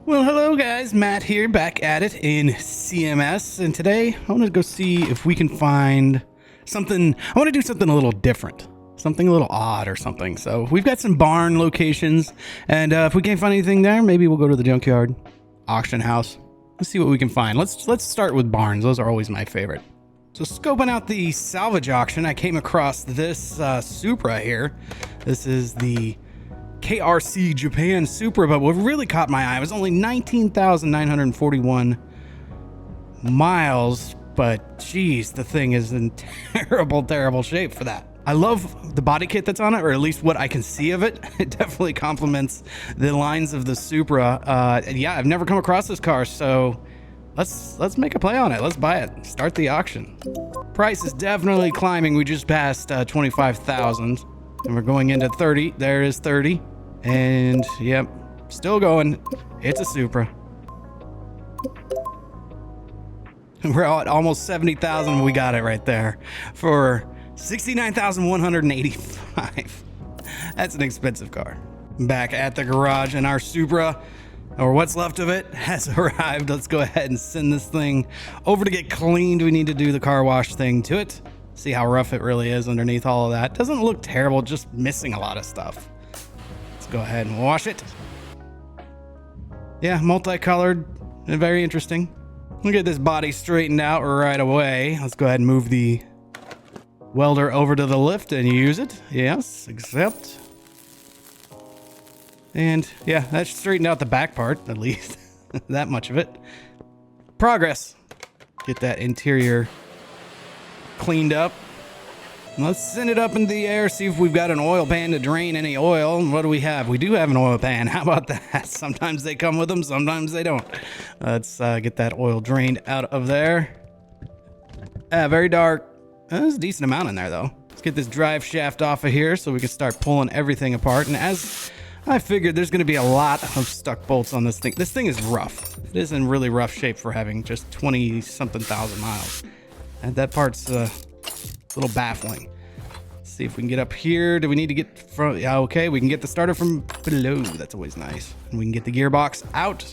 Well, hello guys, Matt here, back at it in CMS, and today I want to go see if we can find something. I want to do something a little different, something a little odd or something. So we've got some barn locations, and if we can't find anything there, maybe we'll go to the junkyard, auction house. Let's see what we can find. Let's start with barns. Those are always my favorite. So scoping out the salvage auction, I came across this Supra here. This is the KRC Japan Supra, but what really caught my eye was only 19,941 miles, but geez, the thing is in terrible shape for that. I love the body kit that's on it, or at least what I can see of it. It definitely complements the lines of the Supra. Yeah, I've never come across this car, so let's make a play on it. Let's buy it. Start the auction. Price is definitely climbing. We just passed 25,000, and we're going into 30. There is 30. And yep, still going. It's a Supra. We're at almost 70,000. We got it right there for 69,185. That's an expensive car. Back at the garage, and our Supra, or what's left of it, has arrived. Let's go ahead and send this thing over to get cleaned. We need to do the car wash thing to it. See how rough it really is underneath all of that. Doesn't look terrible, just missing a lot of stuff. Go ahead and wash it. Yeah, multicolored and very interesting. We'll get this body straightened out right away. Let's go ahead and move the welder over to the lift and use it. Yes, accept. And yeah, that straightened out the back part, at least. That much of it. Progress. Get that interior cleaned up. Let's send it up into the air, see if we've got an oil pan to drain any oil. What do we have? We do have an oil pan. How about that? Sometimes they come with them, sometimes they don't. Let's get that oil drained out of there. Very dark. There's a decent amount in there, though. Let's get this drive shaft off of here so we can start pulling everything apart. And as I figured, there's going to be a lot of stuck bolts on this thing. This thing is rough. It is in really rough shape for having just 20-something thousand miles. And that part's a little baffling. Let's see if we can get up here. Do we need to get from? Yeah, okay, we can get the starter from below. That's always nice. And we can get the gearbox out.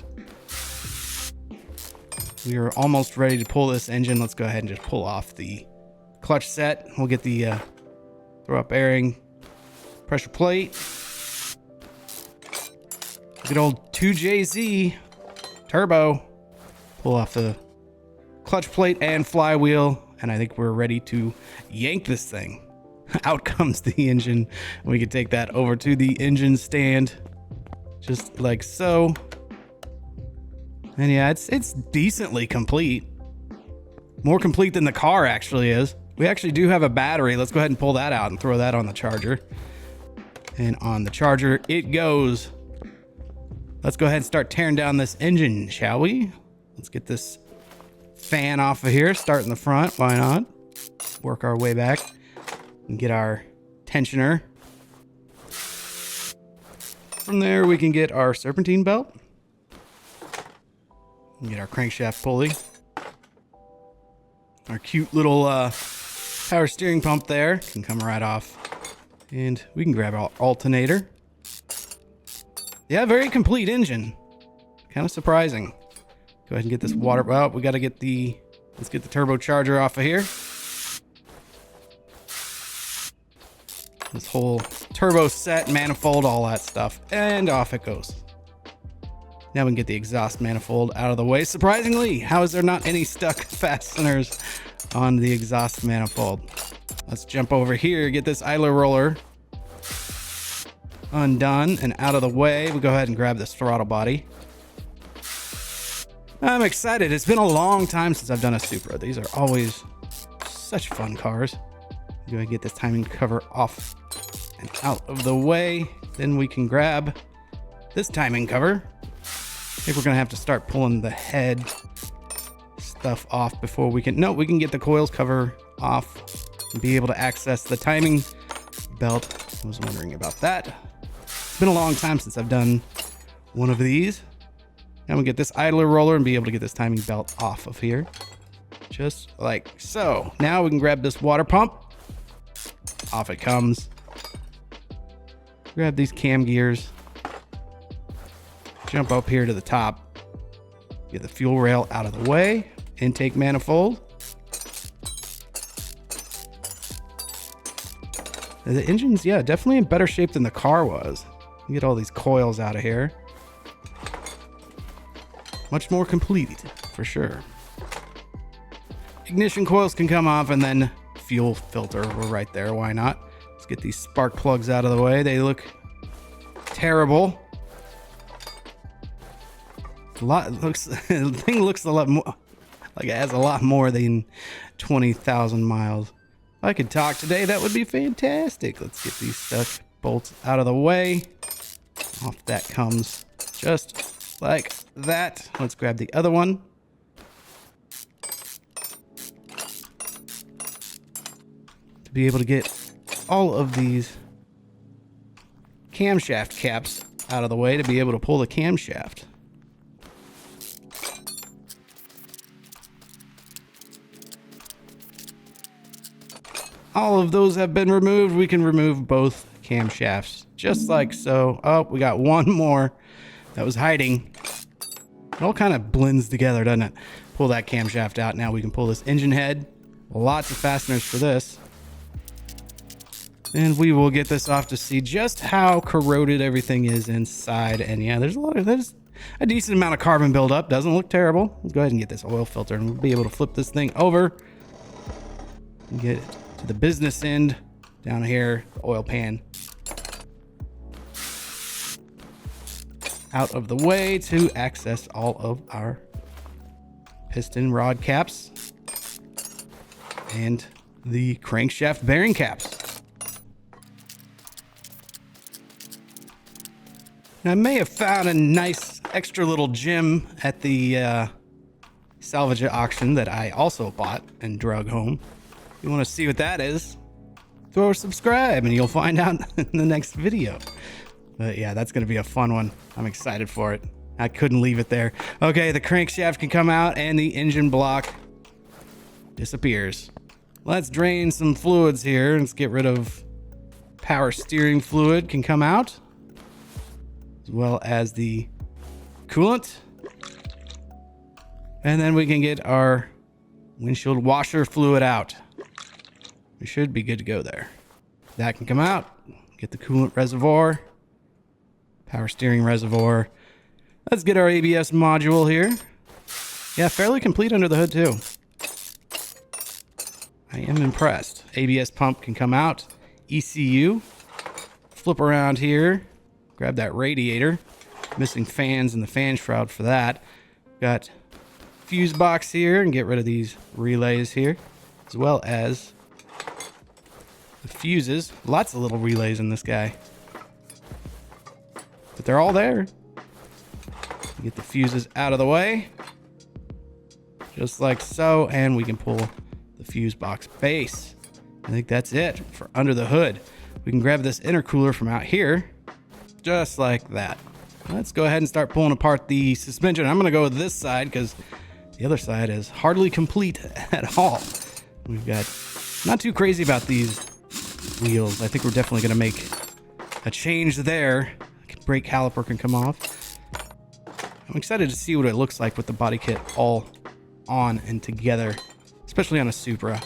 We are almost ready to pull this engine. Let's go ahead and just pull off the clutch set. We'll get the throw up airing pressure plate. Good old 2JZ turbo. Pull off the clutch plate and flywheel. And I think we're ready to yank this thing. Out comes the engine. We can take that over to the engine stand, just like so. And yeah, it's decently complete. More complete than the car actually is. We actually do have a battery. Let's go ahead and pull that out and throw that on the charger. And on the charger it goes. Let's go ahead and start tearing down this engine, shall we? Let's get this fan off of here. Start in the front. Why not? Work our way back and get our tensioner. From there, we can get our serpentine belt. Get our crankshaft pulley. Our cute little power steering pump there can come right off. And we can grab our alternator. Yeah, very complete engine. Kind of surprising. Go ahead and get this water. Well, we got to get the, let's get the turbocharger off of here. This whole turbo set, manifold, all that stuff. And off it goes. Now we can get the exhaust manifold out of the way. Surprisingly, how is there not any stuck fasteners on the exhaust manifold? Let's jump over here, get this idler roller undone and out of the way. We go ahead and grab this throttle body. I'm excited. It's been a long time since I've done a Supra. These are always such fun cars. I'm gonna get this timing cover off and out of the way. Then we can grab this timing cover. I think we're gonna have to start pulling the head stuff off before we can. No, we can get the coils cover off and be able to access the timing belt. I was wondering about that. It's been a long time since I've done one of these. Now we get this idler roller and be able to get this timing belt off of here. Just like so. Now we can grab this water pump. Off it comes. Grab these cam gears. jump up here to the top. Get the fuel rail out of the way. Intake manifold. The engine's, yeah, definitely in better shape than the car was. Get all these coils out of here. Much more complete, for sure. Ignition coils can come off, and then fuel filter, we're right there, why not? Let's get these spark plugs out of the way. They look terrible. The thing looks a lot more like it has a lot more than 20,000 miles. If I could talk today, that would be fantastic. Let's get these stuck bolts out of the way. Off that comes just like that. Let's grab the other one. To be able to get all of these camshaft caps out of the way to be able to pull the camshaft. All of those have been removed. We can remove both camshafts just like so. Oh, we got one more that was hiding. It all kind of blends together, doesn't it? Pull that camshaft out. Now we can pull this engine head. Lots of fasteners for this. And we will get this off to see just how corroded everything is inside. And yeah, there's a decent amount of carbon buildup. Doesn't look terrible. Let's go ahead and get this oil filter, and we'll be able to flip this thing over and get it to the business end down here, the oil pan out of the way to access all of our piston rod caps and the crankshaft bearing caps. Now, I may have found a nice extra little gem at the salvage auction that I also bought and drug home. If you want to see what that is, throw a subscribe and you'll find out in the next video. But yeah, that's going to be a fun one. I'm excited for it. I couldn't leave it there. Okay, the crankshaft can come out and the engine block disappears. Let's drain some fluids here. Let's get rid of power steering fluid can come out, as well as the coolant. And then we can get our windshield washer fluid out. We should be good to go there. That can come out. Get the coolant reservoir, power steering reservoir. Let's get our ABS module here. Yeah, fairly complete under the hood too. I am impressed. ABS pump can come out. ECU. Flip around here. Grab that radiator. Missing fans and the fan shroud for that. Got fuse box here, and get rid of these relays here, as well as the fuses. Lots of little relays in this guy, but they're all there. Get the fuses out of the way, just like so, and we can pull the fuse box base. I think that's it for under the hood. We can grab this intercooler from out here, just like that. Let's go ahead and start pulling apart the suspension. I'm going to go with this side because the other side is hardly complete at all. We've got not too crazy about these wheels. I think we're definitely going to make a change there. Brake caliper can come off. I'm excited to see what it looks like with the body kit all on and together, especially on a Supra.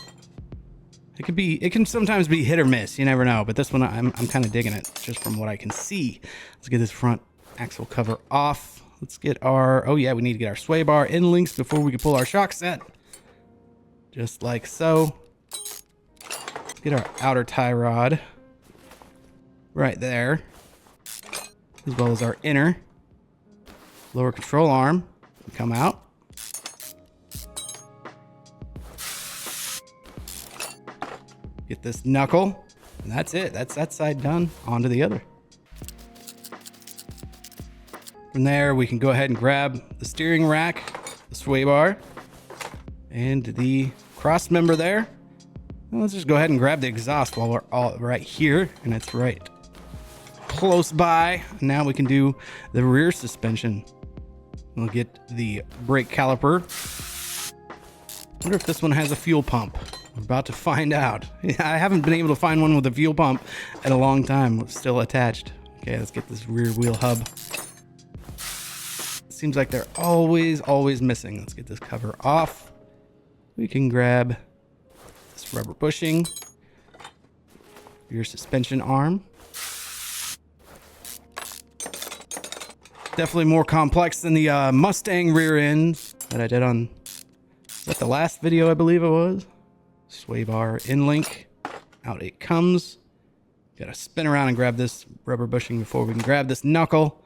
It can sometimes be hit or miss. You never know, but this one I'm kind of digging it just from what I can see. Let's get this front axle cover off. Let's get our, oh yeah, we need to get our sway bar in links before we can pull our shock set. Just like so. Get our outer tie rod right there, as well as our inner lower control arm can come out. Get this knuckle, and that's it. That's that side done. On to the other. From there, we can go ahead and grab the steering rack, the sway bar, and the cross member there. And let's just go ahead and grab the exhaust while we're all right here, and it's right close by. Now we can do the rear suspension. We'll get the brake caliper. Wonder if this one has a fuel pump. We're about to find out. I haven't been able to find one with a fuel pump in a long time. It's still attached. Okay, let's get this rear wheel hub seems like they're always missing. Let's get this cover off. We can grab this rubber bushing, rear suspension arm. Definitely more complex than the Mustang rear end that I did on, is that the last video I believe it was? Sway bar in link, out it comes. Gotta spin around and grab this rubber bushing before we can grab this knuckle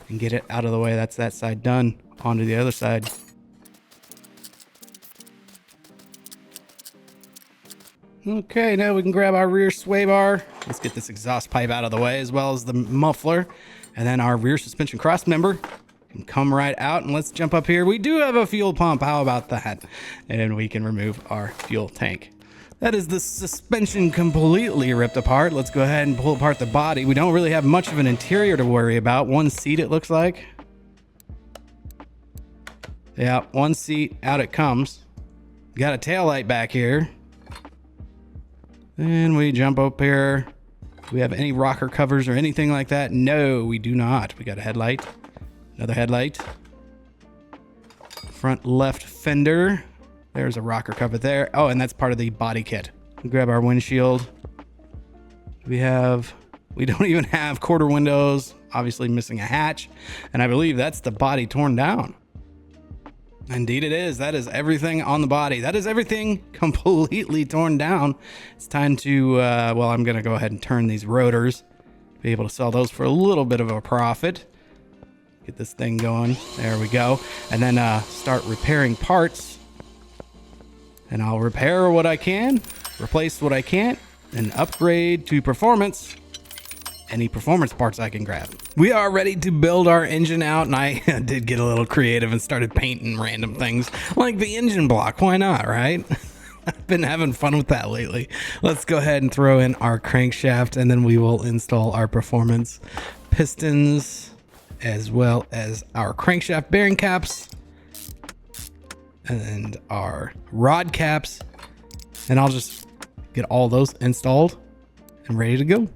and get it out of the way. That's that side done. On to the other side. Okay, now we can grab our rear sway bar. Let's get this exhaust pipe out of the way, as well as the muffler. And then our rear suspension cross member can come right out. And let's jump up here. We do have a fuel pump. How about that? And we can remove our fuel tank. That is the suspension completely ripped apart. Let's go ahead and pull apart the body. We don't really have much of an interior to worry about. One seat, it looks like. Yeah, one seat, out it comes. Got a tail light back here. And we jump up here. Do we have any rocker covers or anything like that? No, we do not. We got a headlight. Another headlight. Front left fender. There's a rocker cover there. Oh, and that's part of the body kit. We grab our windshield. We don't even have quarter windows. Obviously missing a hatch. And I believe that's the body torn down. Indeed it is. That is everything on the body. That is everything completely torn down. It's time to, well, I'm going to go ahead and turn these rotors. Be able to sell those for a little bit of a profit. Get this thing going. There we go. And then start repairing parts. And I'll repair what I can, replace what I can't, and upgrade to performance. Any performance parts I can grab. We are ready to build our engine out, and I did get a little creative and started painting random things like the engine block. Why not, right? I've been having fun with that lately. Let's go ahead and throw in our crankshaft, and then we will install our performance pistons as well as our crankshaft bearing caps and our rod caps, and I'll just get all those installed and ready to go.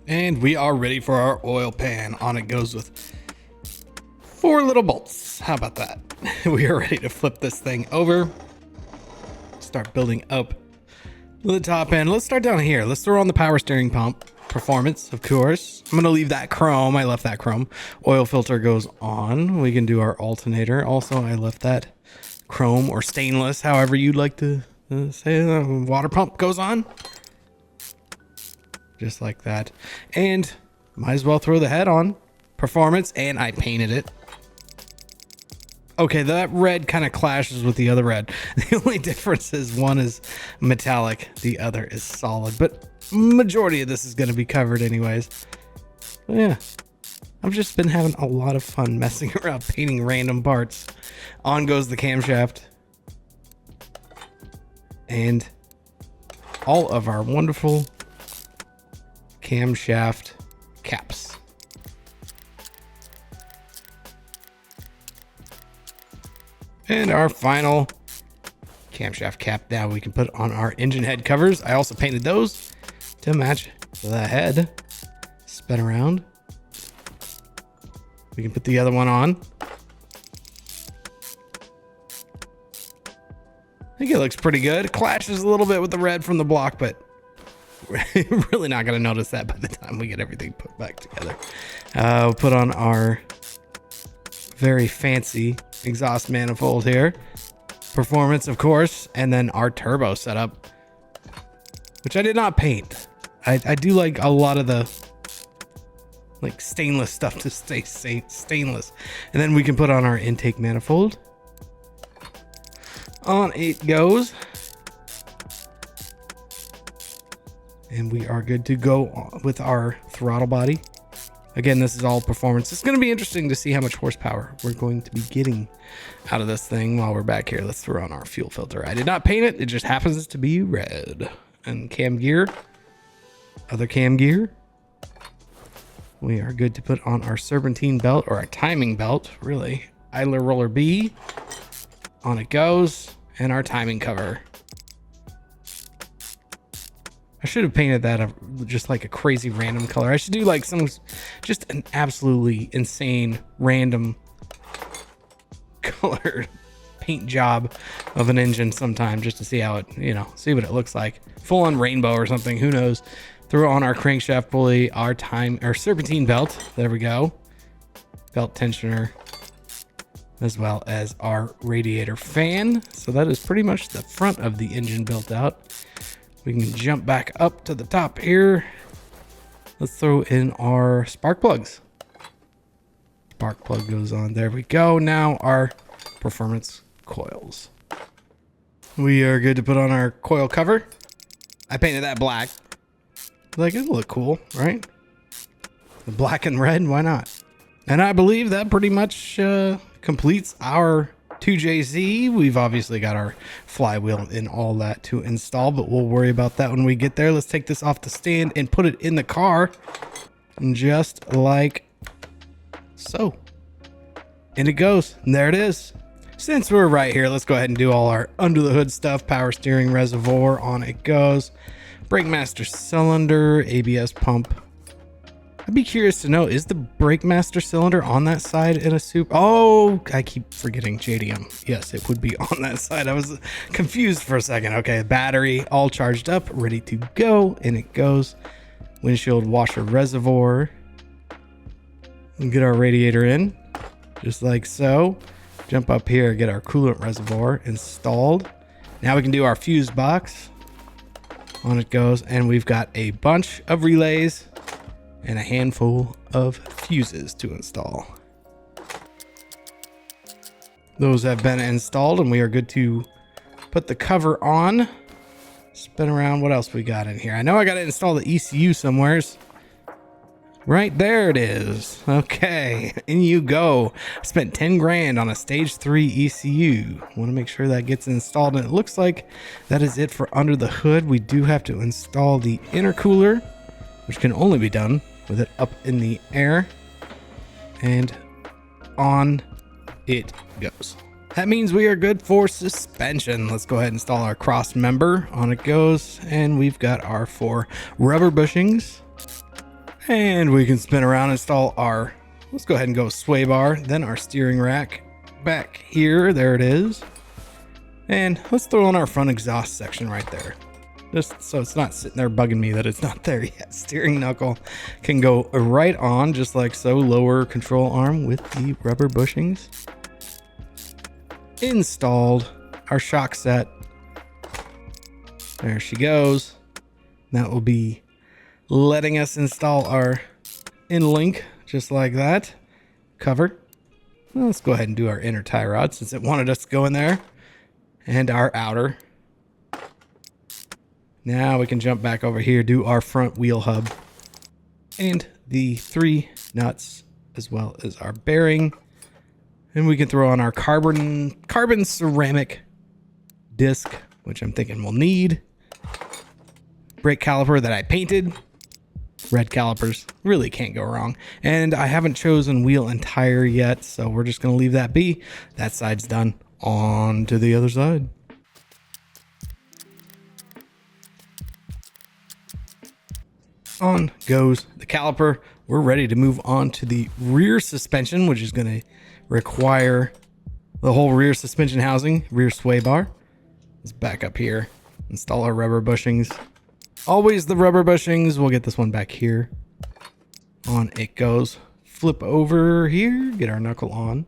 And we are ready for our oil pan. On it goes with 4 little bolts. How about that? We are ready to flip this thing over. Start building up the top end. Let's start down here. Let's throw on the power steering pump. Performance, of course. I'm gonna leave that chrome. I left that chrome. Oil filter goes on. We can do our alternator. Also, I left that chrome or stainless, however you'd like to say. Water pump goes on. Just like that. And might as well throw the head on. Performance, and I painted it. Okay, that red kind of clashes with the other red. The only difference is one is metallic, the other is solid. But majority of this is going to be covered anyways. But yeah, I've just been having a lot of fun messing around painting random parts. On goes the camshaft. And all of our wonderful camshaft caps. And our final camshaft cap. Now we can put on our engine head covers. I also painted those to match the head. Spin around. We can put the other one on. I think it looks pretty good. It clashes a little bit with the red from the block, but we're really not going to notice that by the time we get everything put back together. We'll put on our very fancy exhaust manifold here. Performance, of course, and then our turbo setup, which I did not paint. I do like a lot of the like stainless stuff to stay stainless. And then we can put on our intake manifold. On it goes. And we are good to go with our throttle body. Again, this is all performance. It's going to be interesting to see how much horsepower we're going to be getting out of this thing while we're back here. Let's throw on our fuel filter. I did not paint it. It just happens to be red. And cam gear. Other cam gear. We are good to put on our serpentine belt, or our timing belt, really. Idler roller B. On it goes. And our timing cover. I should have painted that just like a crazy random color. I should do like just an absolutely insane random color paint job of an engine sometime, just to see how it, see what it looks like. Full on rainbow or something, who knows. Throw on our crankshaft pulley, our serpentine belt. There we go. Belt tensioner, as well as our radiator fan. So that is pretty much the front of the engine built out. We can jump back up to the top here. Let's throw in our spark plugs. Spark plug goes on. There we go. Now our performance coils. We are good to put on our coil cover. I painted that black. Like, it'll look cool, right? The black and red, why not? And I believe that pretty much completes our 2JZ. We've obviously got our flywheel and all that to install, but we'll worry about that when we get there. Let's take this off the stand and put it in the car, just like so. And it goes, and there it is. Since we're right here, let's go ahead and do all our under the hood stuff. Power steering reservoir, on it goes. Brake master cylinder, ABS pump. I'd be curious to know, is the brake master cylinder on that side in a Supra? Oh, I keep forgetting JDM. Yes, it would be on that side. I was confused for a second. Okay, battery all charged up, ready to go, and it goes. Windshield washer reservoir. And get our radiator in, just like so. Jump up here, get our coolant reservoir installed. Now we can do our fuse box. On it goes, and we've got a bunch of relays and a handful of fuses to install. Those have been installed, and we are good to put the cover on. Spin around. What else we got in here? I know I got to install the ECU somewheres. Right there it is. Okay, in you go. I spent 10 grand on a stage 3 ECU. Want to make sure that gets installed, and it looks like that is it for under the hood. We do have to install the intercooler, which can only be done with it up in the air, and on it goes. That means we are good for suspension. Let's go ahead and install our cross member. On it goes, and we've got our 4 rubber bushings. And we can spin around and install our, let's go ahead and go sway bar, then our steering rack back here. There it is. And let's throw on our front exhaust section right there. Just so it's not sitting there bugging me that it's not there yet. Steering knuckle can go right on, just like so. Lower control arm with the rubber bushings. Installed. Our shock set. There she goes. That will be letting us install our in-link just like that. Cover. Well, let's go ahead and do our inner tie rod since it wanted us to go in there. And our outer. Now we can jump back over here, do our front wheel hub. And the 3 nuts as well as our bearing. And we can throw on our carbon ceramic disc, which I'm thinking we'll need. Brake caliper that I painted. Red calipers really can't go wrong. And I haven't chosen wheel and tire yet, so we're just going to leave that be. That side's done. On to the other side. On goes the caliper. We're ready to move on to the rear suspension, which is going to require the whole rear suspension housing, rear sway bar. Let's back up here, install our rubber bushings. Always the rubber bushings. We'll get this one back here. On it goes. Flip over here, get our knuckle on.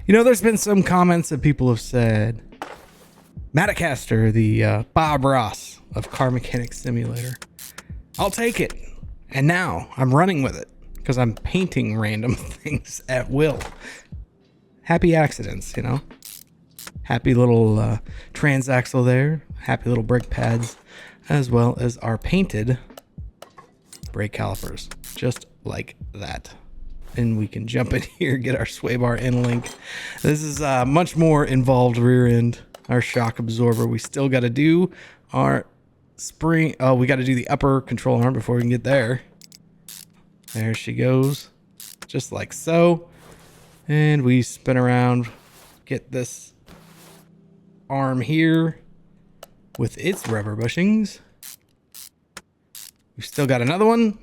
You know, there's been some comments that people have said, Matocaster, the Bob Ross of Car Mechanics Simulator. I'll take it. And now I'm running with it because I'm painting random things at will. Happy accidents, you know. Happy little transaxle there. Happy little brake pads, as well as our painted brake calipers, just like that. And we can jump in here, get our sway bar in link. This is much more involved rear end. Our shock absorber. We still got to do our spring. Oh, we got to do the upper control arm before we can get there. There she goes, just like so. And we spin around, get this arm here with its rubber bushings. We've still got another one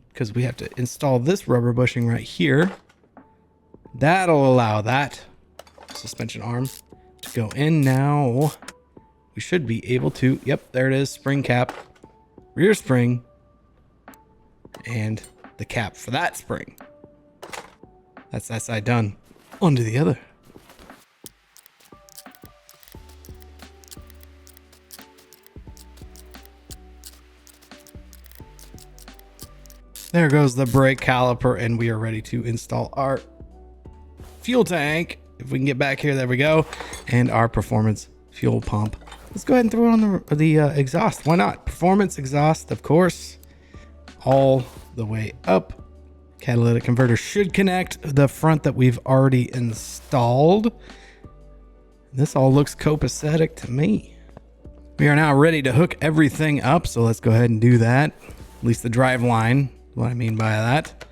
because we have to install this rubber bushing right here. That'll allow that suspension arm to go in now. We should be able to, yep, there it is, spring cap, rear spring, and the cap for that spring. That's that side done. On to the other. There goes the brake caliper, and we are ready to install our fuel tank. If we can get back here, there we go. And our performance fuel pump. Let's go ahead and throw it on the exhaust. Why not? Performance exhaust, of course, all the way up. Catalytic converter should connect the front that we've already installed. This all looks copacetic to me. We are now ready to hook everything up, so let's go ahead and do that. At least the drive line, what I mean by that.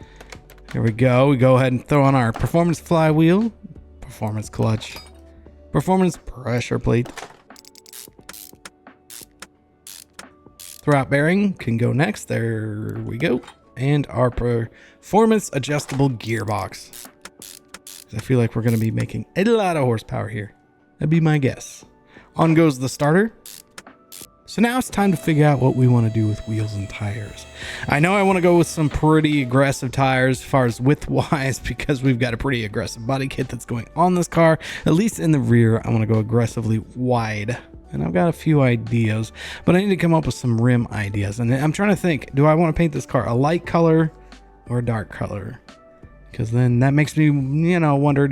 Here we go. We go ahead and throw on our performance flywheel, performance clutch, performance pressure plate. Throwout bearing can go next. There we go. And our performance adjustable gearbox. I feel like we're going to be making a lot of horsepower here. That'd be my guess. On goes the starter. So now it's time to figure out what we want to do with wheels and tires. I know I want to go with some pretty aggressive tires as far as width wise, because we've got a pretty aggressive body kit that's going on this car. At least in the rear, I want to go aggressively wide. And I've got a few ideas, but I need to come up with some rim ideas. And I'm trying to think, do I want to paint this car a light color or a dark color? Because then that makes me, wonder,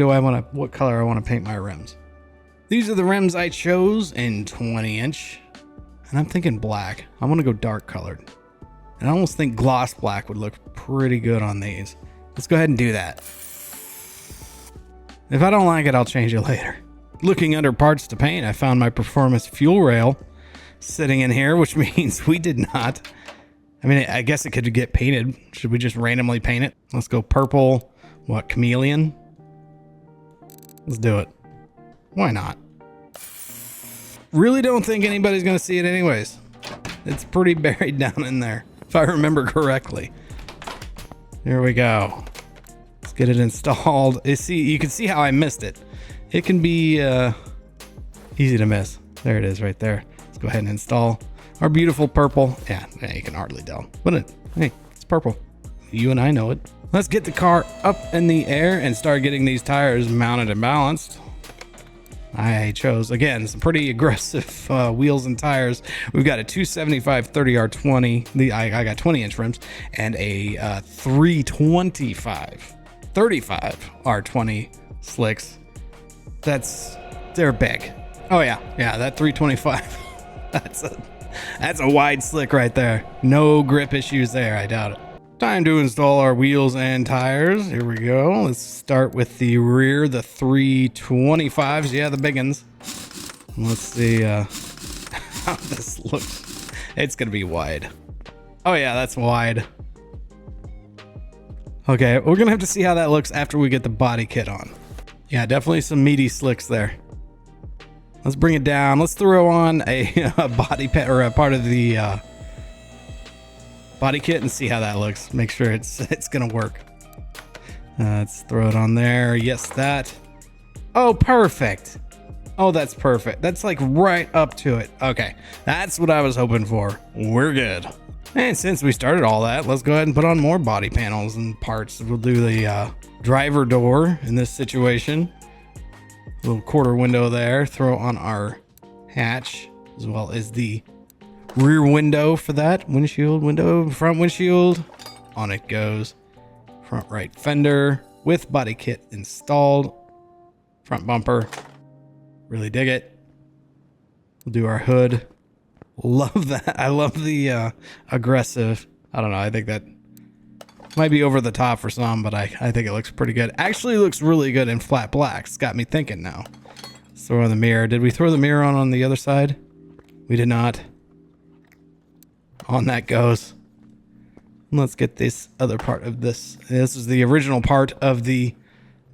what color I want to paint my rims. These are the rims I chose in 20-inch. And I'm thinking black. I want to go dark colored. And I almost think gloss black would look pretty good on these. Let's go ahead and do that. If I don't like it, I'll change it later. Looking under parts to paint, I found my performance fuel rail sitting in here, which means we did not. I mean, I guess it could get painted. Should we just randomly paint it? Let's go purple. What, chameleon? Let's do it. Why not? Really don't think anybody's going to see it anyways. It's pretty buried down in there, if I remember correctly. Here we go. Let's get it installed. You can see how I missed it. It can be easy to miss. There it is right there. Let's go ahead and install our beautiful purple. Yeah, you can hardly tell. But hey, it's purple. You and I know it. Let's get the car up in the air and start getting these tires mounted and balanced. I chose, again, some pretty aggressive wheels and tires. We've got a 275 30R20. I got 20-inch rims and a 325 35 R20 slicks. They're big. Oh yeah, that 325. That's a wide slick right there. No grip issues there, I doubt it. Time to install our wheels and tires. Here we go. Let's start with the rear, the 325s. Yeah, the big ones. Let's see how this looks. It's gonna be wide. Oh yeah, that's wide. Okay, we're gonna have to see how that looks after we get the body kit on. Yeah, definitely some meaty slicks there. Let's bring it down. Let's throw on a body pet or a part of the body kit and see how that looks. Make sure it's gonna work. Let's throw it on there. Yes, that. Oh, perfect. Oh, that's perfect. That's like right up to it. Okay, that's what I was hoping for. We're good. And since we started all that, let's go ahead and put on more body panels and parts. We'll do the driver door in this situation. Little quarter window there. Throw on our hatch as well as the rear window for that. Windshield window, front windshield. On it goes. Front right fender with body kit installed. Front bumper. Really dig it. We'll do our hood. Love that. I love the aggressive. I don't know. I think that might be over the top for some, but I think it looks pretty good. Actually looks really good in flat black. It's got me thinking now. Let's throw on the mirror. Did we throw the mirror on the other side? We did not. On that goes. Let's get this other part of this. This is the original part of the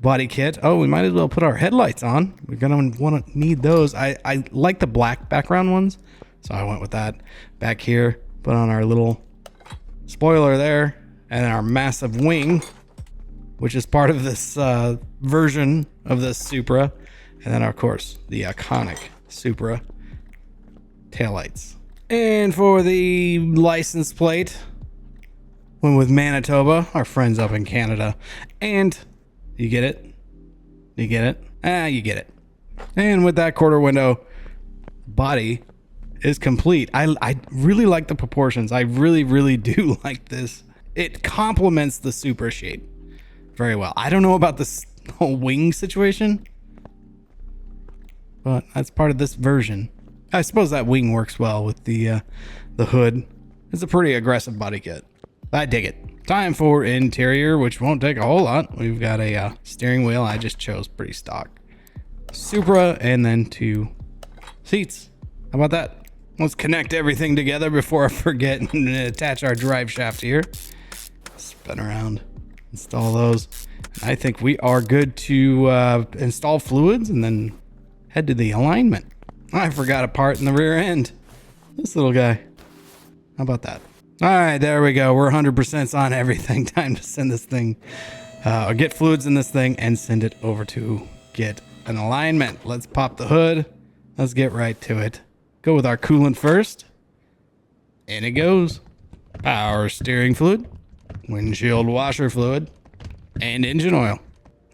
body kit. Oh, we might as well put our headlights on. We're gonna want to need those. I like the black background ones, so I went with that. Back here, put on our little spoiler there, and our massive wing, which is part of this version of this Supra. And then, of course, the iconic Supra taillights. And for the license plate, went with Manitoba, our friends up in Canada. And you get it? You get it? You get it. And with that quarter window, body is complete. I really like the proportions. I really do like this. It complements the Supra shape very well. I don't know about this whole wing situation, but that's part of this version. I suppose that wing works well with the hood. It's a pretty aggressive body kit. I dig it. Time for interior, which won't take a whole lot. We've got a steering wheel. I just chose pretty stock Supra, and then 2 seats. How about that? Let's connect everything together before I forget and attach our drive shaft here. Spin around, install those. I think we are good to install fluids and then head to the alignment. I forgot a part in the rear end. This little guy. How about that? All right, there we go. We're 100% on everything. Time to send this thing, or get fluids in this thing and send it over to get an alignment. Let's pop the hood. Let's get right to it. Go with our coolant first. In it goes. Power steering fluid, windshield washer fluid, and engine oil.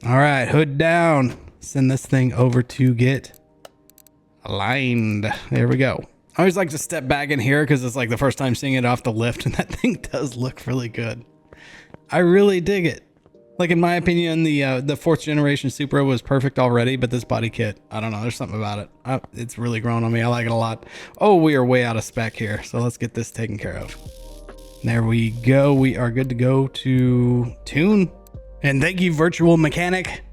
All right, hood down. Send this thing over to get aligned. There we go. I always like to step back in here because it's like the first time seeing it off the lift, and that thing does look really good. I really dig it. Like, in my opinion, the 4th generation Supra was perfect already, but this body kit, I don't know, there's something about it. It's really grown on me. I like it a lot. Oh, we are way out of spec here, so let's get this taken care of. There we go. We are good to go to tune. And thank you, Virtual Mechanic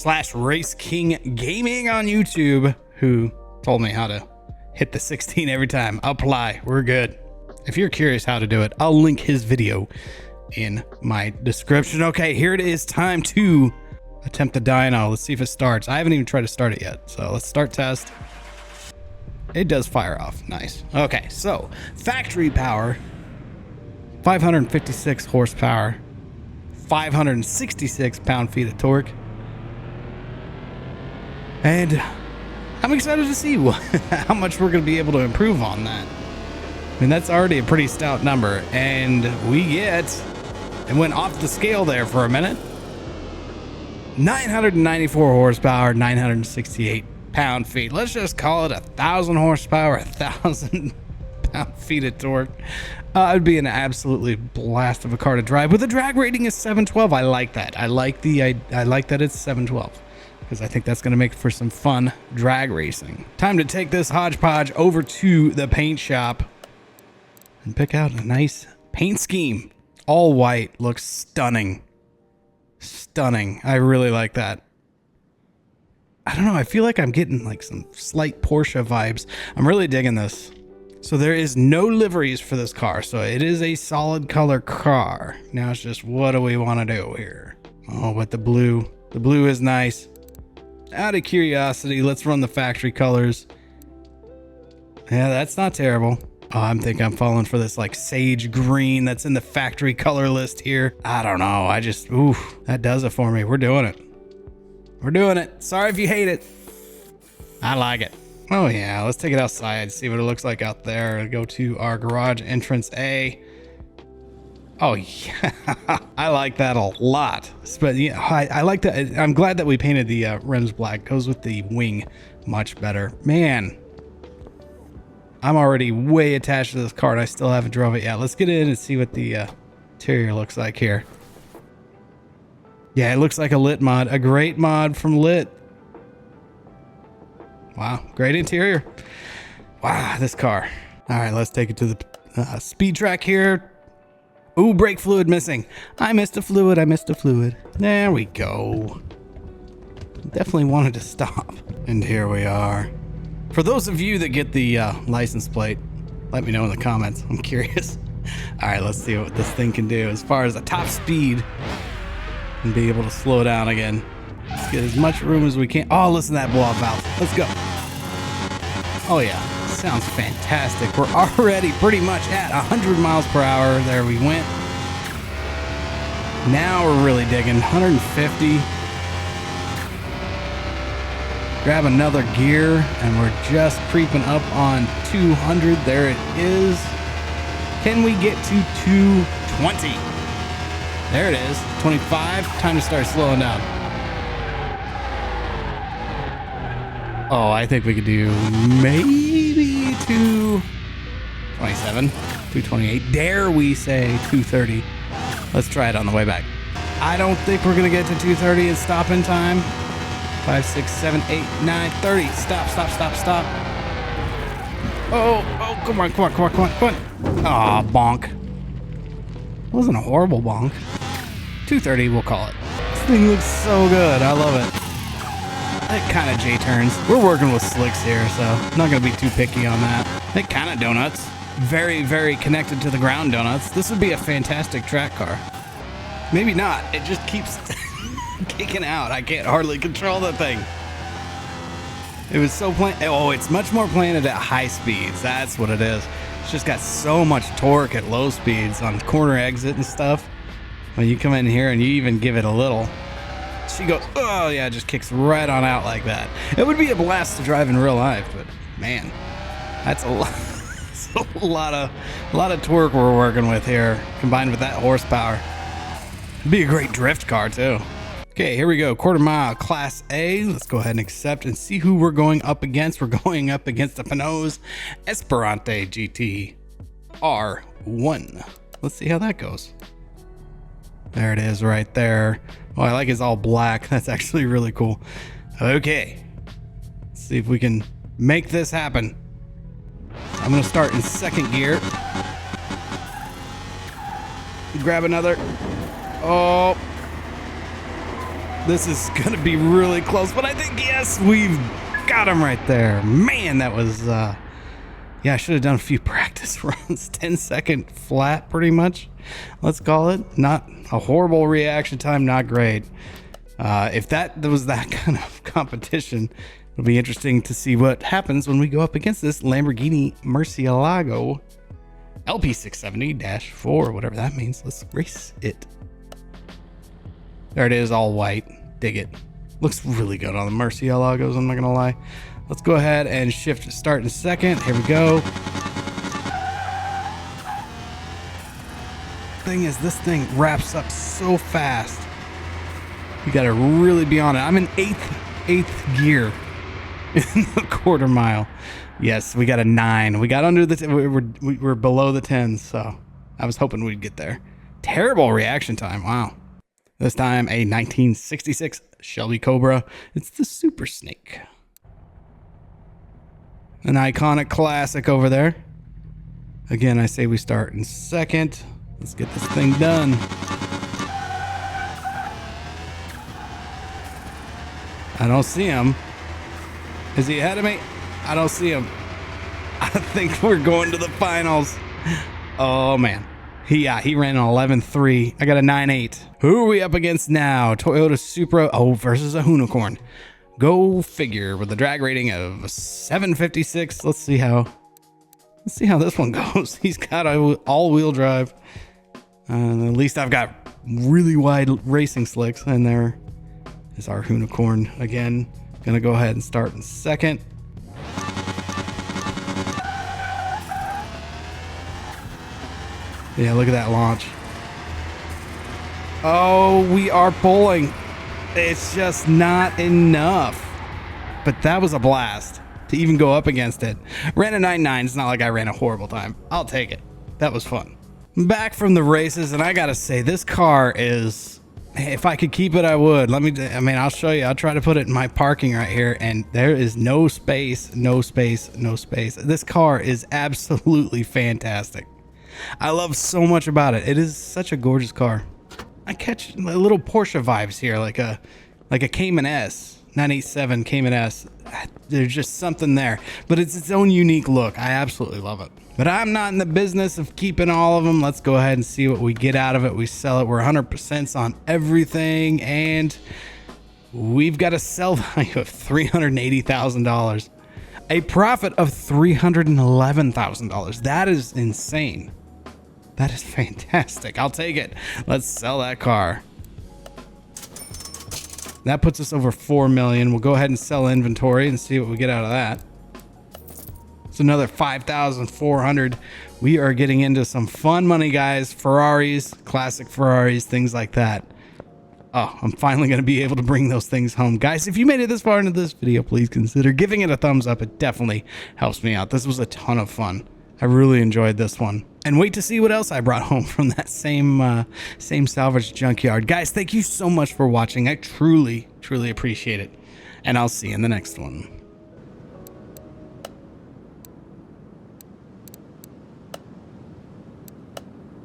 / Race King Gaming on YouTube, who told me how to hit the 16 every time. Apply. We're good. If you're curious how to do it, I'll link his video in my description. Okay, here it is. Time to attempt the dyno. Let's see if it starts. I haven't even tried to start it yet. So let's start test. It does fire off. Nice. Okay, so factory power, 556 horsepower, 566 pound-feet of torque. And I'm excited to see how much we're going to be able to improve on that. I mean, that's already a pretty stout number. And we get, it went off the scale there for a minute, 994 horsepower, 968 pound-feet. Let's just call it 1,000 horsepower, 1,000 pound-feet of torque. It would be an absolutely blast of a car to drive. With a drag rating of 712, I like that. I like that it's 712. Because I think that's going to make for some fun drag racing. Time to take this hodgepodge over to the paint shop and pick out a nice paint scheme. All white. Looks stunning. Stunning. I really like that. I don't know. I feel like I'm getting like some slight Porsche vibes. I'm really digging this. So there is no liveries for this car. So it is a solid color car. Now it's just, what do we want to do here? Oh, but the blue is nice. Out of curiosity, let's run the factory colors. Yeah, that's not terrible. Oh, I'm thinking I'm falling for this like sage green that's in the factory color list here. I don't know. That does it for me. We're doing it. We're doing it. Sorry if you hate it. I like it. Oh yeah, let's take it outside, see what it looks like out there. Go to our garage entrance A. Oh yeah, I like that a lot. But yeah, I like that. I'm glad that we painted the rims black. Goes with the wing much better. Man, I'm already way attached to this car and I still haven't drove it yet. Let's get in and see what the interior looks like here. Yeah, it looks like a lit mod, a great mod from Lit. Wow, great interior. Wow, this car. All right, let's take it to the speed track here. Ooh, brake fluid missing. I missed a fluid. There we go. Definitely wanted to stop. And here we are. For those of you that get the license plate, let me know in the comments. I'm curious. All right, let's see what this thing can do as far as the top speed and be able to slow down again. Let's get as much room as we can. Oh, listen to that blow-off valve. Let's go. Oh yeah, sounds fantastic. We're already pretty much at 100 miles per hour. There we went. Now we're really digging. 150. Grab another gear, and we're just creeping up on 200. There it is. Can we get to 220? There it is. 25. Time to start slowing down. Oh, I think we could do maybe 227, 228. Dare we say 230? Let's try it on the way back. I don't think we're gonna get to 230 and stop in time. 5, 6, 7, 8, 9, 30. Stop. Oh, come on. Aw, bonk. It wasn't a horrible bonk. 230, we'll call it. This thing looks so good. I love it. It kind of J-turns. We're working with slicks here, so I'm not going to be too picky on that. It kind of donuts. Very, very connected to the ground donuts. This would be a fantastic track car. Maybe not. It just keeps kicking out. I can't hardly control the thing. It was so oh, it's much more planted at high speeds. That's what it is. It's just got so much torque at low speeds on corner exit and stuff. When you come in here and you even give it a little, she goes, oh yeah, just kicks right on out like that. It would be a blast to drive in real life, but man, that's a lot. A lot of torque we're working with here, combined with that horsepower. It'd be a great drift car too. Okay, here we go. Quarter mile Class A. Let's go ahead and accept and see who we're going up against. We're going up against the Pinot's Esperante GT R1. Let's see how that goes. There it is right there. Oh, I like it's all black. That's actually really cool. Okay, let's see if we can make this happen. I'm gonna start in second gear. Grab another. Oh, this is gonna be really close, but I think, yes, we've got him right there. Man, that was, yeah, I should have done a few practice runs. 10-second flat, pretty much. Let's call it. Not a horrible reaction time, not great. If that was that kind of competition, it'll be interesting to see what happens when we go up against this Lamborghini Murcielago LP670-4, whatever that means. Let's race it. There it is, all white. Dig it. Looks really good on the Murcielagos, I'm not gonna lie. Let's go ahead and shift to start in second. Here we go. Thing is, this thing wraps up so fast. You gotta really be on it. I'm in eighth gear in the quarter mile. Yes, we got a 9. We got under the we were below the 10s, so I was hoping we'd get there. Terrible reaction time. Wow. This time a 1966 Shelby Cobra. It's the Super Snake. An iconic classic over there. Again, I say we start in second. Let's get this thing done. I don't see him. Is he ahead of me? I don't see him. I think we're going to the finals. Oh man. He ran an 11.3. I got a 9.8. Who are we up against now? Toyota Supra, versus a unicorn. Go figure, with a drag rating of 756. Let's see how this one goes. He's got all-wheel drive. At least I've got really wide racing slicks, and there is our unicorn again. Gonna go ahead and start in second. Yeah, look at that launch. Oh, we are pulling. It's just not enough. But that was a blast to even go up against it. Ran a 9.9. It's not like I ran a horrible time. I'll take it. That was fun. Back from the races, and I gotta say, this car is, if I could keep it, I would. I'll show you. I'll try to put it in my parking right here, and there is no space, no space, no space. This car is absolutely fantastic. I love so much about it. It is such a gorgeous car. I catch little Porsche vibes here, like a Cayman S, 987 Cayman S. There's just something there, but it's its own unique look. I absolutely love it. But I'm not in the business of keeping all of them. Let's go ahead and see what we get out of it. We sell it. We're 100% on everything, and we've got a sell value of $380,000. A profit of $311,000. That is insane. That is fantastic. I'll take it. Let's sell that car. That puts us over 4 million. We'll go ahead and sell inventory and see what we get out of that. It's another 5,400. We are getting into some fun money, guys. Ferraris, classic Ferraris, things like that. Oh, I'm finally going to be able to bring those things home. Guys, if you made it this far into this video, please consider giving it a thumbs up. It definitely helps me out. This was a ton of fun. I really enjoyed this one. And wait to see what else I brought home from that same salvage junkyard. Guys, thank you so much for watching. I truly, truly appreciate it. And I'll see you in the next one.